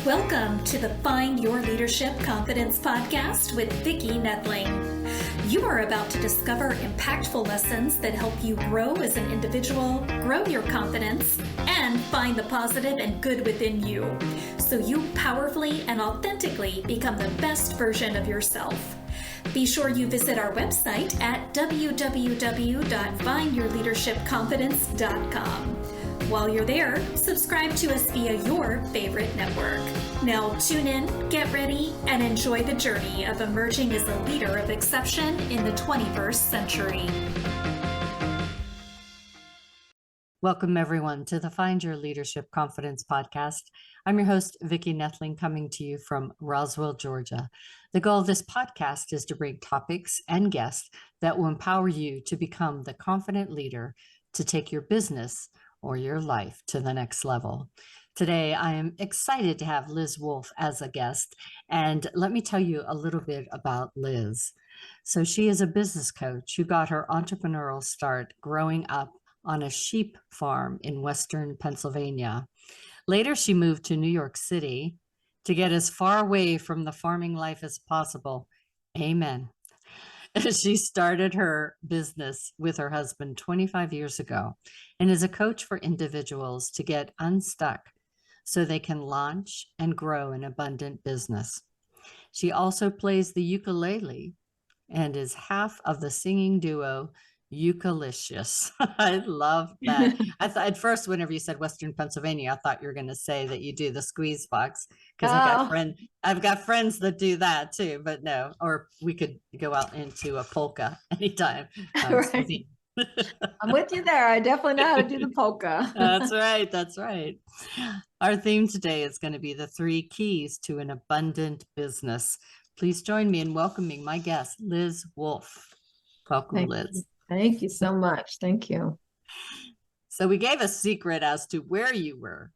Welcome to the Find Your Leadership Confidence podcast with Vicki Noethling. You are about to discover impactful lessons that help you grow as an individual, grow your confidence, and find the positive and good within you, so you powerfully and authentically become the best version of yourself. Be sure you visit our website at www.findyourleadershipconfidence.com. While you're there, subscribe to us via your favorite network. Now tune in, get ready, and enjoy the journey of emerging as a leader of exception in the 21st century. Welcome, everyone, to the Find Your Leadership Confidence podcast. I'm your host, Vicki Noethling, coming to you from Roswell, Georgia. The goal of this podcast is to bring topics and guests that will empower you to become the confident leader to take your business or your life to the next level. Today, I am excited to have Liz Wolfe as a guest, and let me tell you a little bit about Liz. So she is a business coach who got her entrepreneurial start growing up on a sheep farm in Western Pennsylvania. Later, she moved to New York City to get as far away from the farming life as possible. Amen. She started her business with her husband 25 years ago and is a coach for individuals to get unstuck so they can launch and grow an abundant business. She also plays the ukulele and is half of the singing duo Ukulicious. I love that. I thought at first, whenever you said Western Pennsylvania, I thought you were going to say that you do the squeeze box, because I've got friends that do that too. But no, or we could go out into a polka anytime. Right. I'm with you there. I definitely know how to do the polka. That's right. That's right. Our theme today is going to be the 3 keys to an abundant business. Please join me in welcoming my guest, Liz Wolfe. Welcome, Liz. Thank you so much. Thank you. So we gave a secret as to where you were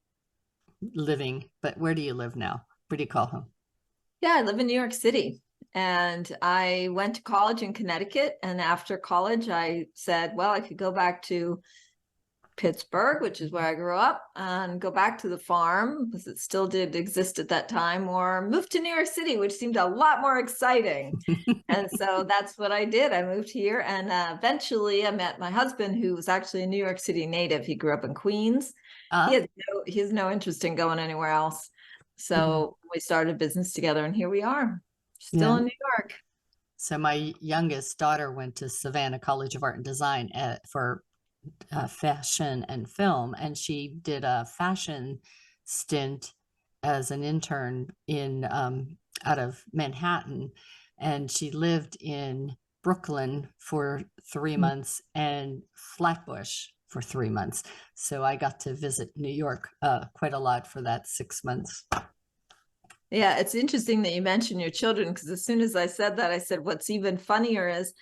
living, but where do you live now? Where do you call home? Yeah, I live in New York City, and I went to college in Connecticut. And after college, I said, well, I could go back to Pittsburgh, which is where I grew up, and go back to the farm because it still did exist at that time, or move to New York City, which seemed a lot more exciting. And so that's what I did. I moved here, and eventually I met my husband, who was actually a New York City native. He grew up in Queens. He has no interest in going anywhere else. So we started a business together, and here we are, still in New York. So my youngest daughter went to Savannah College of Art and Design for fashion and film, and she did a fashion stint as an intern in out of Manhattan, and she lived in Brooklyn for 3 months and Flatbush for 3 months. So I got to visit New York quite a lot for that 6 months. Yeah, it's interesting that you mentioned your children, because as soon as I said that, I said, what's even funnier is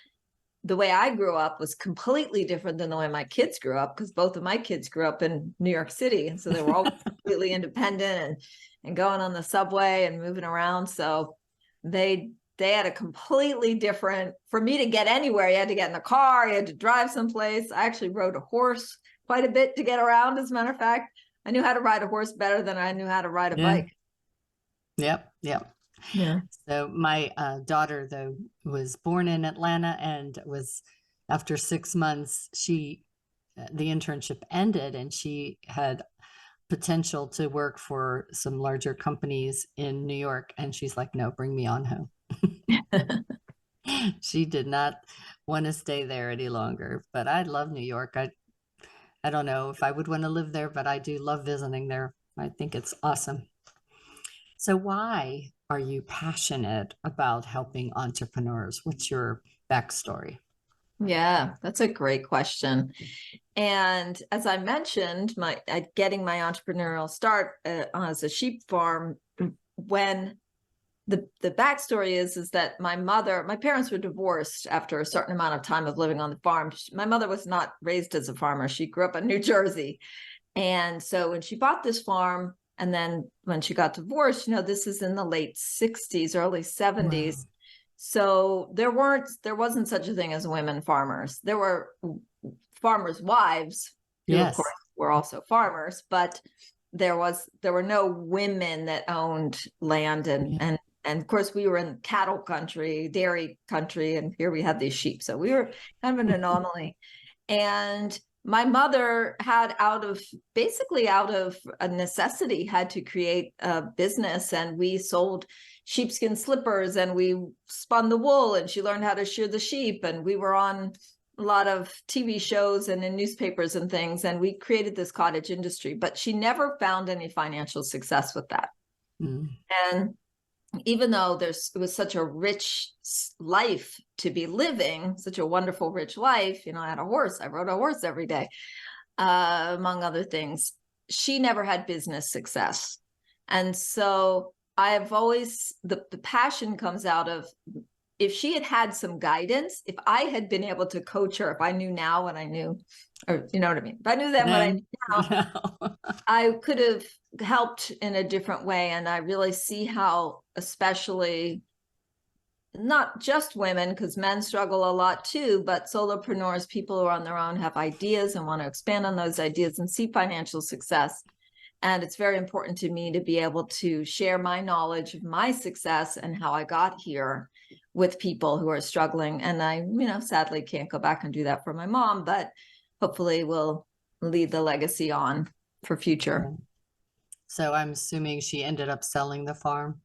the way I grew up was completely different than the way my kids grew up, because both of my kids grew up in New York City. And so they were all completely independent and going on the subway and moving around. So they had a completely different, for me to get anywhere, you had to get in the car, you had to drive someplace. I actually rode a horse quite a bit to get around. As a matter of fact, I knew how to ride a horse better than I knew how to ride a bike. Yep. Yeah. So my daughter, though, was born in Atlanta, and was after 6 months, the internship ended, and she had potential to work for some larger companies in New York. And she's like, no, bring me on home. She did not want to stay there any longer, but I love New York. I don't know if I would want to live there, but I do love visiting there. I think it's awesome. So why are you passionate about helping entrepreneurs? What's your backstory? Yeah, that's a great question. And as I mentioned, getting my entrepreneurial start as a sheep farm, when the backstory is that my parents were divorced after a certain amount of time of living on the farm. My mother was not raised as a farmer. She grew up in New Jersey. And so when she bought this farm, and then when she got divorced, this is in the late 60s, early 70s. Wow. So there wasn't such a thing as women farmers. There were farmers' wives who, of course, were also farmers, but there were no women that owned land, and of course we were in cattle country, dairy country, and here we had these sheep. So we were kind of an anomaly. And my mother had out of a necessity had to create a business, and we sold sheepskin slippers and we spun the wool, and she learned how to shear the sheep, and we were on a lot of TV shows and in newspapers and things, and we created this cottage industry, but she never found any financial success with that. And even though it was such a rich life to be living, such a wonderful, rich life, I had a horse, I rode a horse every day, among other things, she never had business success. And so I've always, the passion comes out of, if she had had some guidance, if I had been able to coach her, if I knew now what I knew, or you know what I mean? If I knew then what I knew now, I could have helped in a different way. And I really see how, especially not just women, because men struggle a lot too, but solopreneurs, people who are on their own, have ideas and want to expand on those ideas and see financial success. And it's very important to me to be able to share my knowledge of my success and how I got here with people who are struggling. And I, sadly can't go back and do that for my mom, but hopefully we'll lead the legacy on for future. So I'm assuming she ended up selling the farm.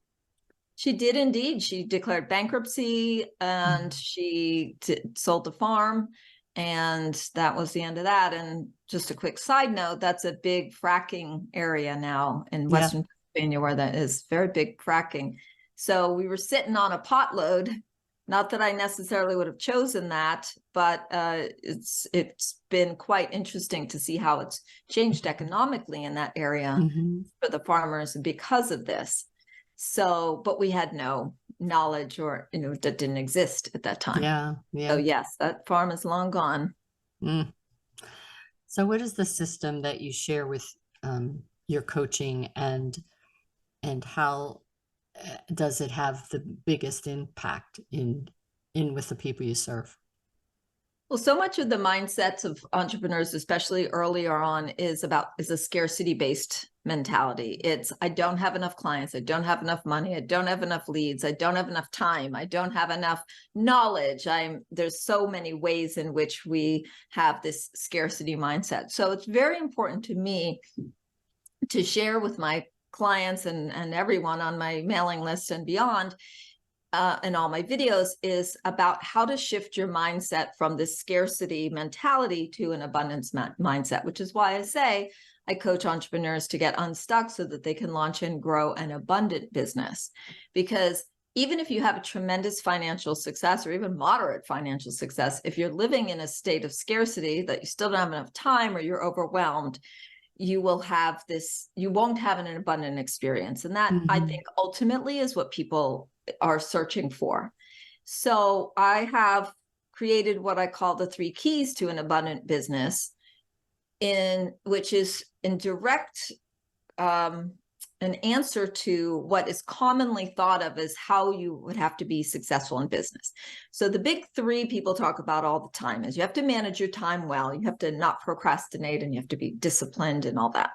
She did indeed. She declared bankruptcy and she sold the farm. And that was the end of that. And just a quick side note, that's a big fracking area now in Western Pennsylvania, where that is very big fracking. So we were sitting on a potload. Not that I necessarily would have chosen that, but it's been quite interesting to see how it's changed economically in that area for the farmers because of this. So, but we had no knowledge, or that didn't exist at that time. So yes, that farm is long gone. So what is the system that you share with your coaching, and how does it have the biggest impact in with the people you serve? Well, so much of the mindsets of entrepreneurs, especially earlier on, is a scarcity-based mentality. It's, I don't have enough clients, I don't have enough money, I don't have enough leads, I don't have enough time, I don't have enough knowledge. There's so many ways in which we have this scarcity mindset. So it's very important to me to share with my clients and everyone on my mailing list and beyond, and all my videos, is about how to shift your mindset from this scarcity mentality to an abundance mindset, which is why I say I coach entrepreneurs to get unstuck so that they can launch and grow an abundant business. Because even if you have a tremendous financial success or even moderate financial success, if you're living in a state of scarcity that you still don't have enough time or you're overwhelmed, you won't have an abundant experience. And that I think ultimately is what people are searching for. So I have created what I call the 3 keys to an abundant business, which is in direct an answer to what is commonly thought of as how you would have to be successful in business. So the big 3 people talk about all the time is you have to manage your time well, you have to not procrastinate, and you have to be disciplined and all that.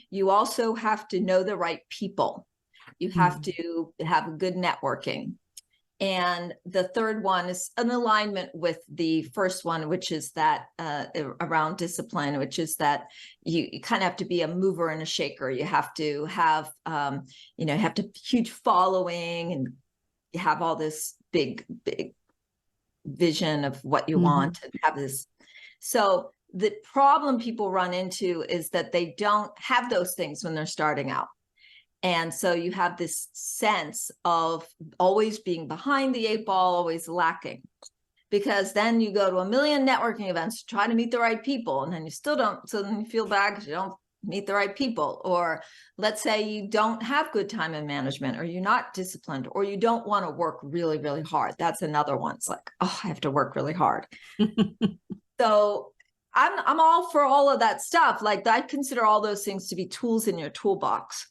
You also have to know the right people. You have to have good networking. And the third one is an alignment with the first one, which is that around discipline, which is that you kind of have to be a mover and a shaker. You have to have, huge following, and you have all this big vision of what you want, and have this. So the problem people run into is that they don't have those things when they're starting out. And so you have this sense of always being behind the 8 ball, always lacking, because then you go to a million networking events, try to meet the right people, and then you still don't. So then you feel bad because you don't meet the right people. Or let's say you don't have good time and management, or you're not disciplined, or you don't want to work really, really hard. That's another one. It's like, oh, I have to work really hard. So I'm all for all of that stuff. Like, I consider all those things to be tools in your toolbox.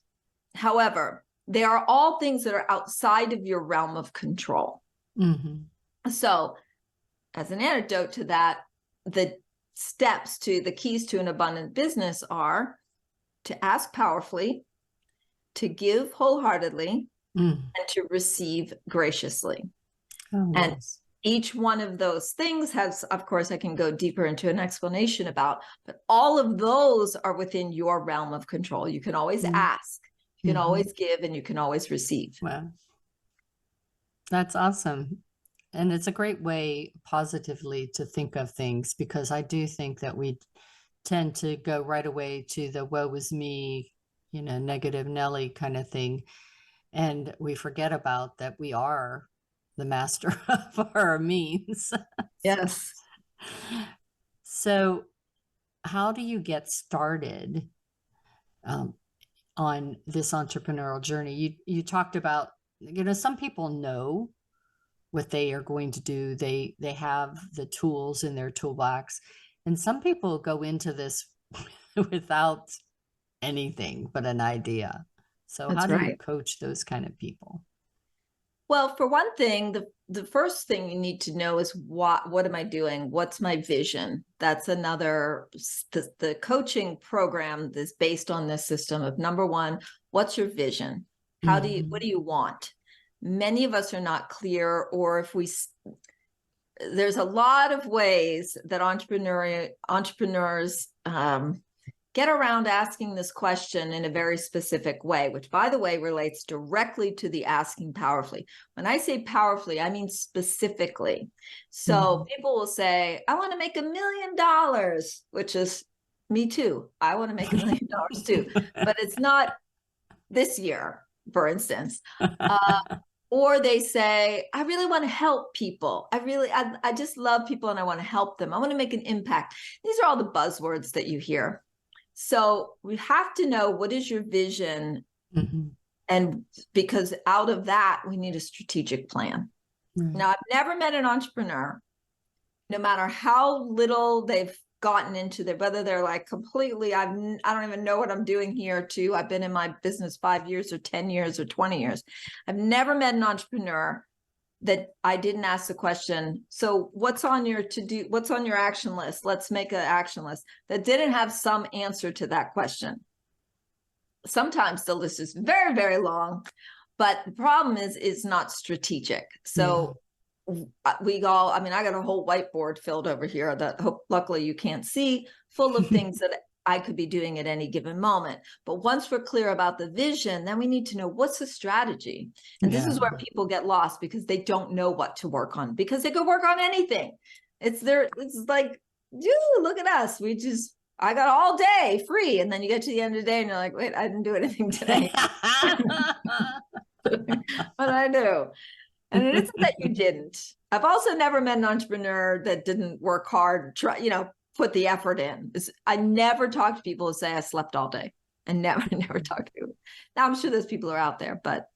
However, they are all things that are outside of your realm of control. So as an antidote to that, the keys to an abundant business are to ask powerfully, to give wholeheartedly, Mm. and to receive graciously. Oh, And nice. each one of those things has, of course, I can go deeper into an explanation about, but all of those are within your realm of control. You can always ask, you can always give, and you can always receive. Wow. That's awesome. And it's a great way positively to think of things, because I do think that we tend to go right away to the woe is me, negative Nelly kind of thing. And we forget about that we are the master of our means. Yes. So, how do you get started on this entrepreneurial journey? You talked about, some people know what they are going to do. They have the tools in their toolbox, and some people go into this without anything but an idea. So That's how do you right. coach those kind of people? Well, for one thing, the first thing you need to know is what am I doing? What's my vision? That's another, the coaching program is based on this system of, number one, what's your vision? What do you want? Many of us are not clear, or there's a lot of ways that entrepreneurs get around asking this question in a very specific way, which, by the way, relates directly to the asking powerfully. When I say powerfully, I mean specifically. So people will say, I want to make $1 million, which is me too. I want to make $1 million too, but it's not this year, for instance. Or they say, I really want to help people. I just love people and I want to help them. I want to make an impact. These are all the buzzwords that you hear. So we have to know, what is your vision? And because out of that, we need a strategic plan. Now, I've never met an entrepreneur, no matter how little they've gotten into whether they're like completely, I don't even know what I'm doing here too. I've been in my business 5 years or 10 years or 20 years. I've never met an entrepreneur that I didn't ask the question, so what's on your to-do, what's on your action list? Let's make an action list, that didn't have some answer to that question. Sometimes the list is very, very long, but the problem is it's not strategic. So I got a whole whiteboard filled over here that luckily you can't see, full of things that I could be doing at any given moment. But once we're clear about the vision, then we need to know, what's the strategy? And this is where people get lost, because they don't know what to work on, because they could work on anything. It's like, dude, look at us. I got all day free. And then you get to the end of the day and you're like, wait, I didn't do anything today. What did I do? And it isn't that you didn't. I've also never met an entrepreneur that didn't work hard, put the effort in. I never talk to people who say I slept all day. And never talk to people. Now, I'm sure those people are out there, but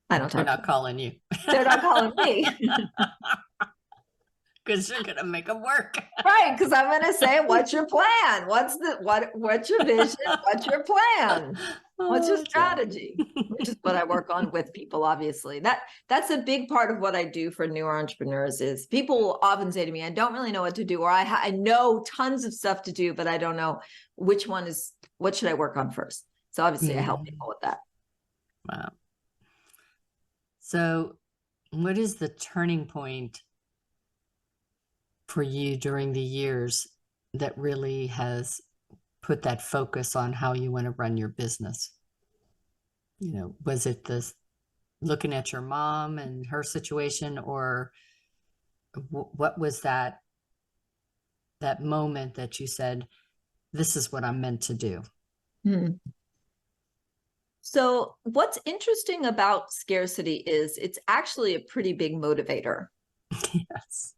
I don't talk. They're not calling you. They're not calling me. Because you're gonna make them work. Right, because I'm gonna say, what's your plan? What's your vision? What's your plan? What's your strategy? Which is what I work on with people, obviously. That's a big part of what I do for newer entrepreneurs. Is people will often say to me, I don't really know what to do, or I know tons of stuff to do, but I don't know what should I work on first? So obviously I help people with that. Wow. So what is the turning point for you during the years that really has put that focus on how you want to run your business? Was it this looking at your mom and her situation, or what was that moment that you said, this is what I'm meant to do? So what's interesting about scarcity is it's actually a pretty big motivator. Yes.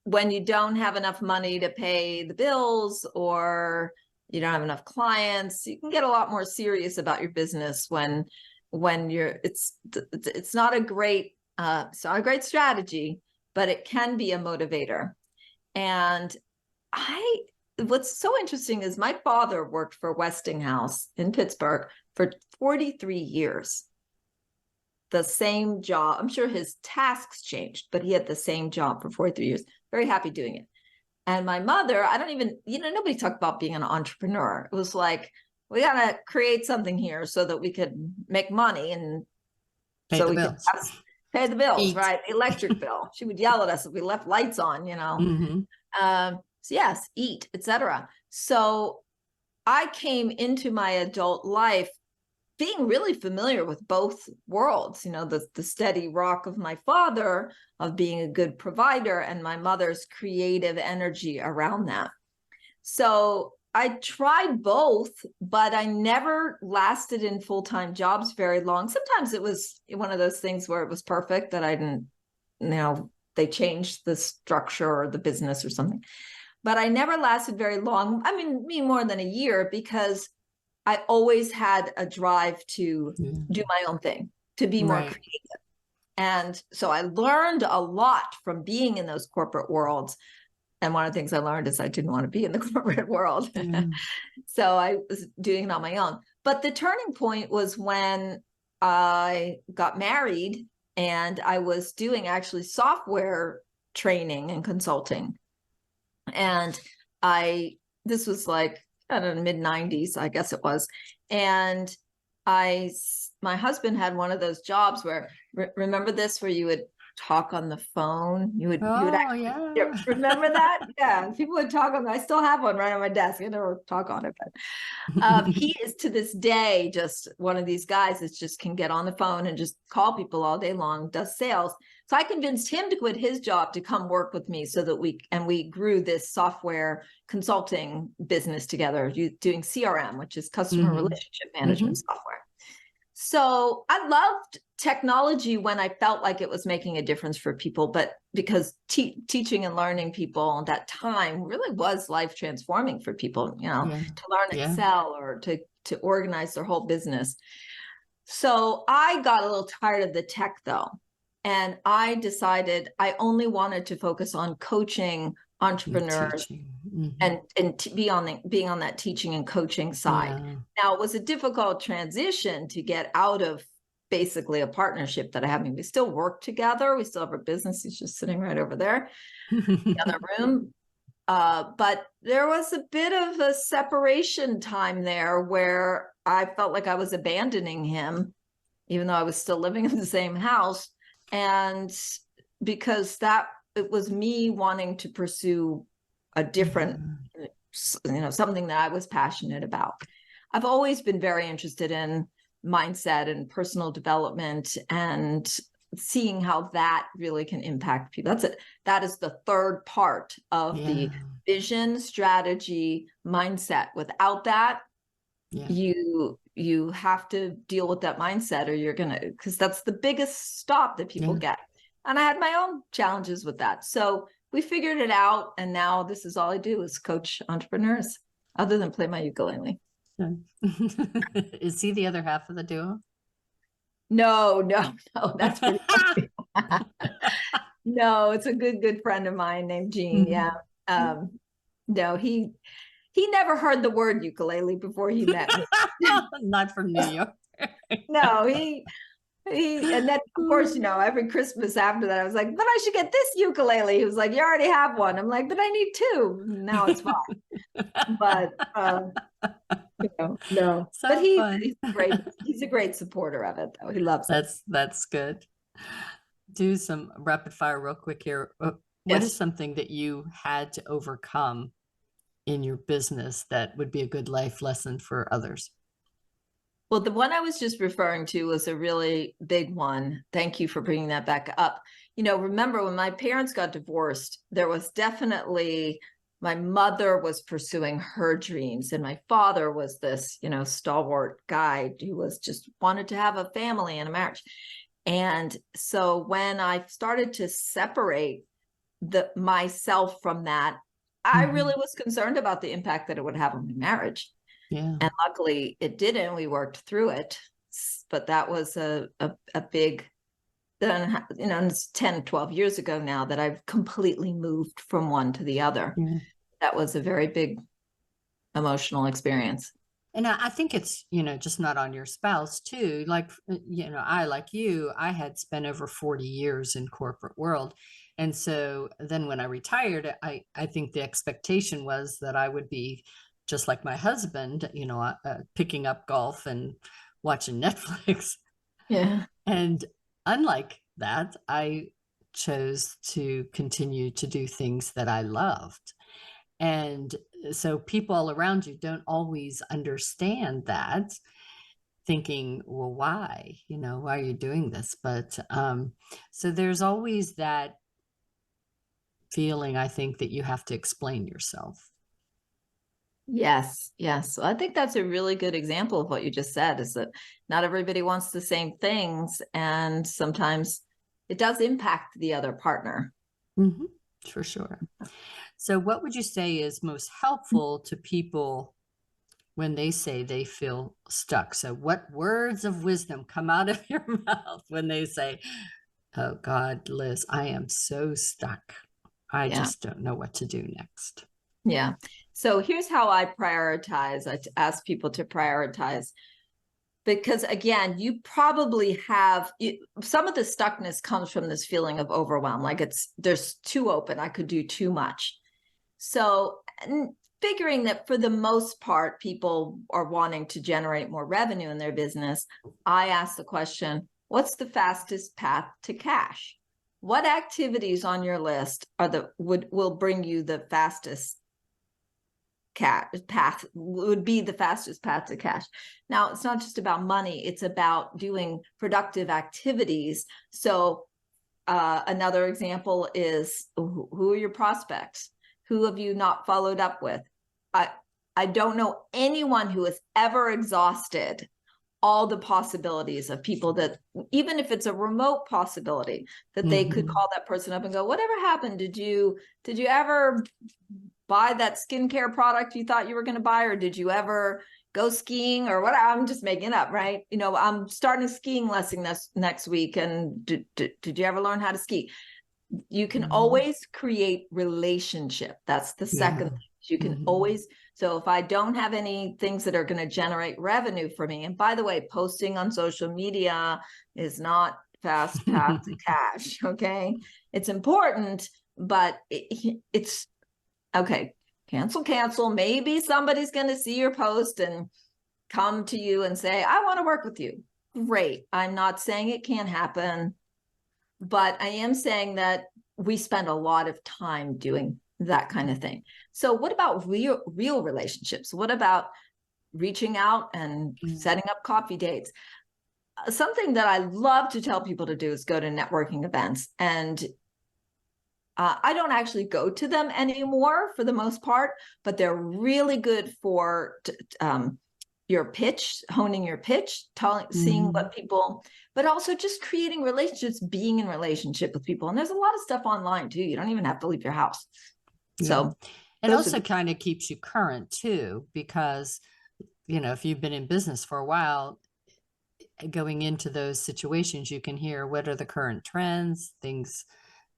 When you don't have enough money to pay the bills, or you don't have enough clients, you can get a lot more serious about your business when it's not a great strategy, but it can be a motivator. And what's so interesting is my father worked for Westinghouse in Pittsburgh for 43 years. The same job. I'm sure his tasks changed, but he had the same job for 43 years. Very happy doing it. And my mother, nobody talked about being an entrepreneur. It was like, we got to create something here so that we could make money and Pay so the we bills. could pay the bills, Eat. right? The electric bill. She would yell at us if we left lights on, Mhm. So yes, eat, etc. So I came into my adult life being really familiar with both worlds, the steady rock of my father of being a good provider and my mother's creative energy around that. So I tried both, but I never lasted in full-time jobs very long. Sometimes it was one of those things where it was perfect that I didn't, they changed the structure or the business or something. But I never lasted very long. I mean, more than a year, because I always had a drive to do my own thing, to be more creative. And so I learned a lot from being in those corporate worlds. And one of the things I learned is I didn't want to be in the corporate world. So I was doing it on my own. But the turning point was when I got married and I was doing actually software training and consulting. And this was like, I don't know, mid-90s, I guess it was. And my husband had one of those jobs where, remember this, where you would talk on the phone? You would actually, remember that? Yeah, people would talk on, I still have one right on my desk. I never talk on it, but he is to this day just one of these guys that just can get on the phone and just call people all day long, does sales. So I convinced him to quit his job to come work with me so that we grew this software consulting business together, doing CRM, which is customer relationship management software. So I loved technology when I felt like it was making a difference for people, but because teaching and learning people at that time really was life transforming for people, to learn Excel or to organize their whole business. So I got a little tired of the tech though. And I decided I only wanted to focus on coaching entrepreneurs and being on that teaching and coaching side. Now, it was a difficult transition to get out of basically a partnership that I have. We still work together. We still have our business. He's just sitting right over there in the other room. But there was a bit of a separation time there where I felt like I was abandoning him, even though I was still living in the same house. And because it was me wanting to pursue a different, something that I was passionate about. I've always been very interested in mindset and personal development and seeing how that really can impact people. That is the third part of the vision, strategy, mindset. Without that, you have to deal with that mindset or you're because that's the biggest stop that people get. And I had my own challenges with that. So we figured it out. And now this is all I do is coach entrepreneurs other than play my ukulele. Is he the other half of the duo? No, that's pretty funny. No, it's a good friend of mine named Gene. Yeah. No, he never heard the word ukulele before he met me. Not from New York. No, and then of course, every Christmas after that, I was like, but I should get this ukulele. He was like, you already have one. I'm like, but I need two. Now it's fine. But no. So but he's great. He's a great supporter of it, though. He loves it. That's good. Do some rapid fire real quick here. What is something that you had to overcome in your business that would be a good life lesson for others? Well, the one I was just referring to was a really big one. Thank you for bringing that back up. Remember when my parents got divorced, there was definitely, my mother was pursuing her dreams and my father was this, stalwart guy who was just wanted to have a family and a marriage. And so when I started to separate myself from that, I really was concerned about the impact that it would have on my marriage. Yeah. And luckily it didn't. We worked through it. But that was a big, then, it's 10, 12 years ago now that I've completely moved from one to the other. Yeah. That was a very big emotional experience. And I think it's, just not on your spouse too. Like, I had spent over 40 years in corporate world. And so then when I retired, I think the expectation was that I would be just like my husband, picking up golf and watching Netflix. Yeah. And unlike that, I chose to continue to do things that I loved. And so people all around you don't always understand that, thinking, well, why? Why are you doing this? But so there's always that feeling, I think, that you have to explain yourself. Yes, yes. So I think that's a really good example of what you just said, is that not everybody wants the same things, and sometimes it does impact the other partner. Mm-hmm, for sure. So what would you say is most helpful to people when they say they feel stuck? So what words of wisdom come out of your mouth when they say, oh God, Liz, I am so stuck. I just don't know what to do next. Yeah. So here's how I prioritize. I ask people to prioritize, because again, you probably have some of the stuckness comes from this feeling of overwhelm. Like there's too open. I could do too much. So figuring that for the most part, people are wanting to generate more revenue in their business, I ask the question, what's the fastest path to cash? What activities on your list will bring you the fastest path, would be the fastest path to cash? Now, it's not just about money, it's about doing productive activities. So another example is, who are your prospects? Who have you not followed up with? I don't know anyone who has ever exhausted all the possibilities of people, that even if it's a remote possibility, that they could call that person up and go, whatever happened? Did you ever buy that skincare product you thought you were going to buy? Or did you ever go skiing or what? I'm just making it up, right? I'm starting a skiing lesson next week. And did you ever learn how to ski? You can always create relationship. That's the second thing. You can always. So if I don't have any things that are going to generate revenue for me, and by the way, posting on social media is not fast path to cash. Okay. It's important, but it's okay. Cancel. Maybe somebody's going to see your post and come to you and say, I want to work with you. Great. I'm not saying it can't happen, but I am saying that we spend a lot of time doing that kind of thing. So what about real relationships? What about reaching out and setting up coffee dates? Something that I love to tell people to do is go to networking events. And I don't actually go to them anymore for the most part, but they're really good for your pitch, honing your pitch, seeing what people, but also just creating relationships, being in relationship with people. And there's a lot of stuff online too. You don't even have to leave your house. So it also kind of keeps you current too, because, if you've been in business for a while, going into those situations, you can hear what are the current trends, things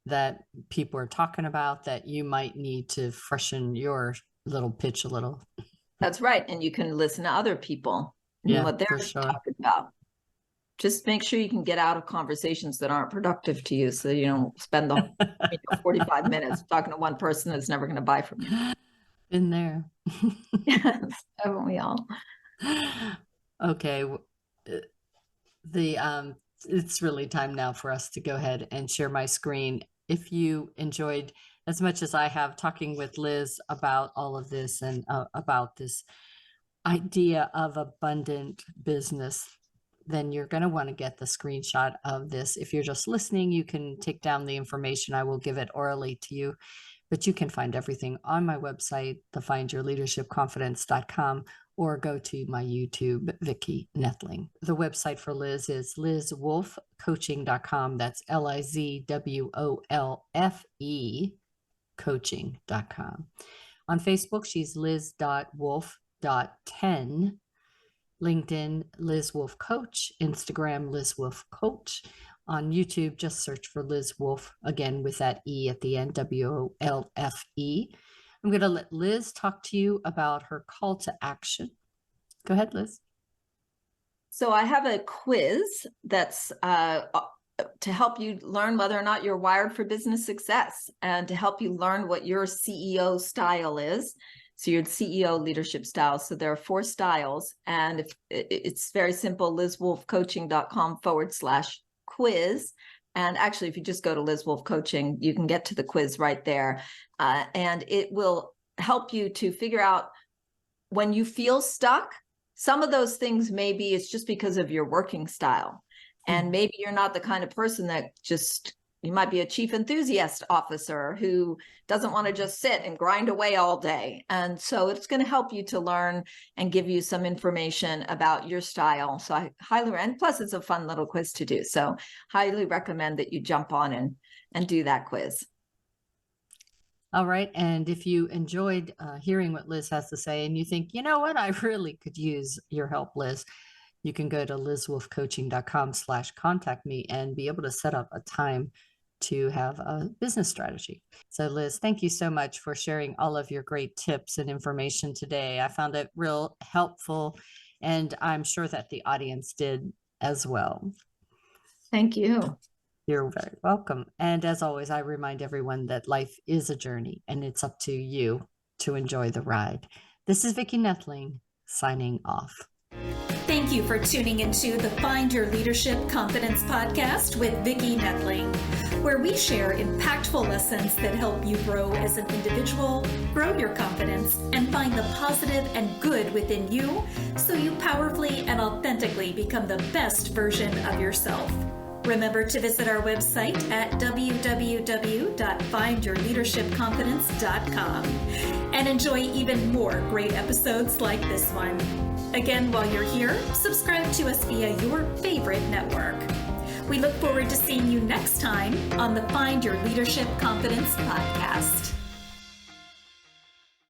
that people are talking about that you might need to freshen your little pitch a little. That's right. And you can listen to other people and what they're talking about. Just make sure you can get out of conversations that aren't productive to you, so you don't spend the 45 minutes talking to one person that's never going to buy from you. Been there. Yes, haven't we all? Okay. It's really time now for us to go ahead and share my screen. If you enjoyed as much as I have talking with Liz about all of this and about this idea of abundant business, then you're going to want to get the screenshot of this. If you're just listening, you can take down the information. I will give it orally to you, but you can find everything on my website, thefindyourleadershipconfidence.com, or go to my YouTube, Vicki Noethling. The website for Liz is lizwolfecoaching.com. That's LIZWOLFE coaching.com. On Facebook, she's liz.wolf.10. LinkedIn, Liz Wolfe Coach. Instagram, Liz Wolfe Coach. On YouTube, just search for Liz Wolfe, again with that E at the end, WOLFE. I'm going to let Liz talk to you about her call to action. Go ahead, Liz. So I have a quiz that's to help you learn whether or not you're wired for business success, and to help you learn what your CEO style is. So your CEO leadership styles. So there are 4 styles, and if it's very simple, lizwolfecoaching.com/quiz. And actually, if you just go to Liz Wolfe Coaching, you can get to the quiz right there. And it will help you to figure out when you feel stuck. Some of those things, maybe it's just because of your working style. And maybe you're not the kind of person that you might be a chief enthusiast officer who doesn't want to just sit and grind away all day. And so it's going to help you to learn and give you some information about your style. So I highly recommend, plus it's a fun little quiz to do. So highly recommend that you jump on and do that quiz. All right. And if you enjoyed hearing what Liz has to say and you think, you know what, I really could use your help, Liz, you can go to lizwolfecoaching.com/contact me and be able to set up a time to have a business strategy. So Liz, thank you so much for sharing all of your great tips and information today. I found it real helpful, and I'm sure that the audience did as well. Thank you. You're very welcome. And as always, I remind everyone that life is a journey and it's up to you to enjoy the ride. This is Vicki Noethling signing off. Thank you for tuning into the Find Your Leadership Confidence podcast with Vicki Noethling, where we share impactful lessons that help you grow as an individual, grow your confidence, and find the positive and good within you so you powerfully and authentically become the best version of yourself. Remember to visit our website at www.findyourleadershipconfidence.com and enjoy even more great episodes like this one. Again, while you're here, subscribe to us via your favorite network. We look forward to seeing you next time on the Find Your Leadership Confidence podcast.